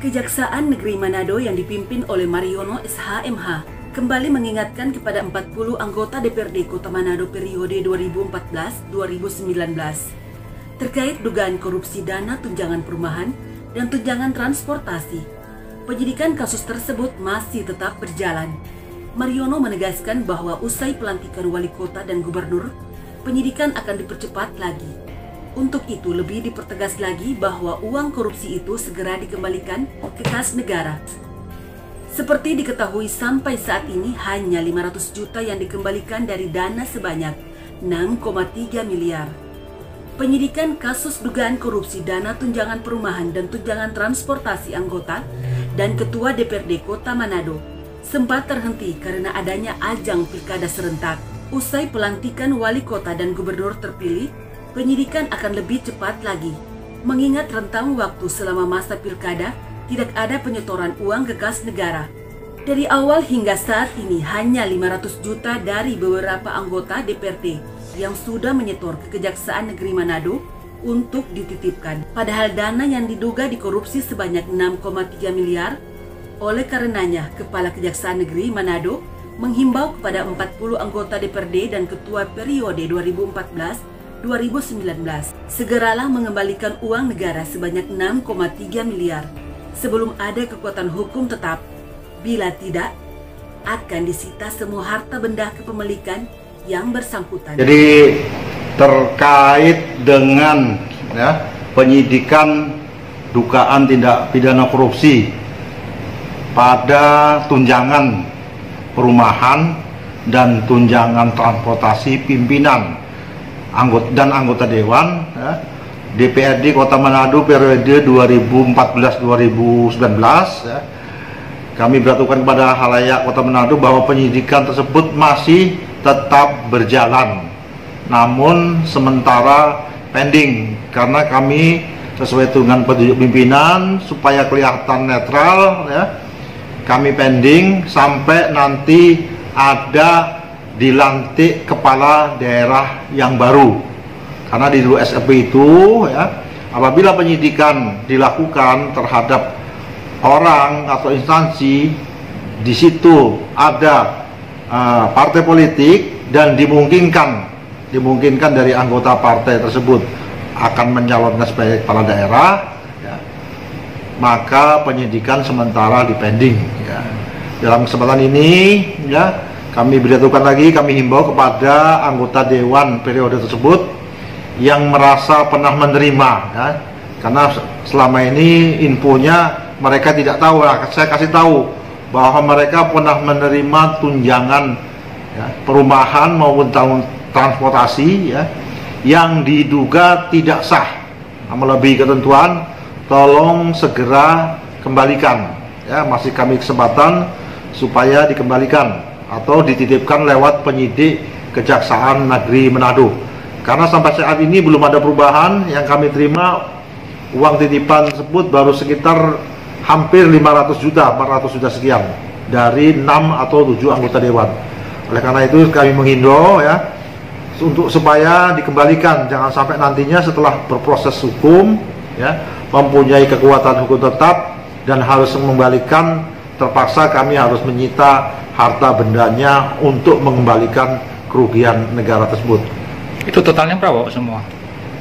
Kejaksaan Negeri Manado yang dipimpin oleh Mariono SH.MH kembali mengingatkan kepada 40 anggota DPRD Kota Manado periode 2014-2019 terkait dugaan korupsi dana tunjangan perumahan dan tunjangan transportasi. Penyidikan kasus tersebut masih tetap berjalan. Mariono menegaskan bahwa usai pelantikan wali kota dan gubernur, penyidikan akan dipercepat lagi. Untuk itu lebih dipertegas lagi bahwa uang korupsi itu segera dikembalikan ke kas negara. Seperti diketahui sampai saat ini hanya 500 juta yang dikembalikan dari dana sebanyak 6,3 miliar. Penyidikan kasus dugaan korupsi dana tunjangan perumahan dan tunjangan transportasi anggota dan ketua DPRD Kota Manado sempat terhenti karena adanya ajang pilkada serentak. Usai pelantikan wali kota dan gubernur terpilih, penyidikan akan lebih cepat lagi. Mengingat rentang waktu selama masa pilkada, tidak ada penyetoran uang ke kas negara. Dari awal hingga saat ini hanya 500 juta dari beberapa anggota DPRD yang sudah menyetor ke Kejaksaan Negeri Manado untuk dititipkan. Padahal dana yang diduga dikorupsi sebanyak 6,3 miliar. Oleh karenanya, Kepala Kejaksaan Negeri Manado menghimbau kepada 40 anggota DPRD dan ketua periode 2014-2019 segeralah mengembalikan uang negara sebanyak 6,3 miliar sebelum ada kekuatan hukum tetap. Bila tidak, akan disita semua harta benda kepemilikan yang bersangkutan. Jadi terkait dengan penyidikan dugaan tindak pidana korupsi pada tunjangan perumahan dan tunjangan transportasi pimpinan anggota dewan DPRD Kota Manado periode 2014-2019 kami beratukan kepada halayak Kota Manado bahwa penyidikan tersebut masih tetap berjalan, namun sementara pending karena kami sesuai dengan petunjuk pimpinan supaya kelihatan netral kami pending sampai nanti ada dilantik kepala daerah yang baru. Karena di dulu SFB itu apabila penyidikan dilakukan terhadap orang atau instansi, di situ ada partai politik dan dimungkinkan dari anggota partai tersebut akan mencalonkan sebagai kepala daerah, maka penyidikan sementara dipending. Dalam kesempatan ini kami beratukan lagi, kami himbau kepada anggota dewan periode tersebut yang merasa pernah menerima, karena selama ini infonya mereka tidak tahu. Saya kasih tahu bahwa mereka pernah menerima tunjangan perumahan maupun transportasi yang diduga tidak sah, melebihi ketentuan. Tolong segera kembalikan, masih kami kesempatan supaya dikembalikan atau dititipkan lewat penyidik Kejaksaan Negeri Manado. Karena sampai saat ini belum ada perubahan. Yang kami terima uang titipan tersebut baru sekitar hampir 500 juta, 400 juta sekian dari 6 atau 7 anggota dewan. Oleh karena itu kami menghimbau untuk supaya dikembalikan, jangan sampai nantinya setelah berproses hukum mempunyai kekuatan hukum tetap dan harus mengembalikan, terpaksa kami harus menyita harta bendanya untuk mengembalikan kerugian negara tersebut. Itu totalnya berapa semua?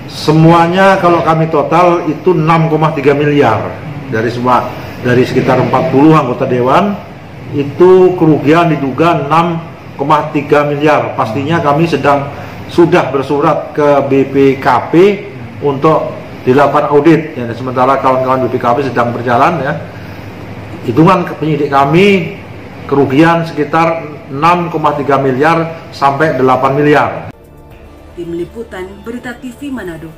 Semuanya kalau kami total itu 6,3 miliar dari sekitar 40 anggota dewan, itu kerugian diduga 6,3 miliar. Pastinya kami sudah bersurat ke BPKP untuk dilakukan audit. Sementara kawan-kawan BPKP sedang berjalan hitungan penyidik kami kerugian sekitar 6,3 miliar sampai 8 miliar. Tim Liputan Berita TV Manado.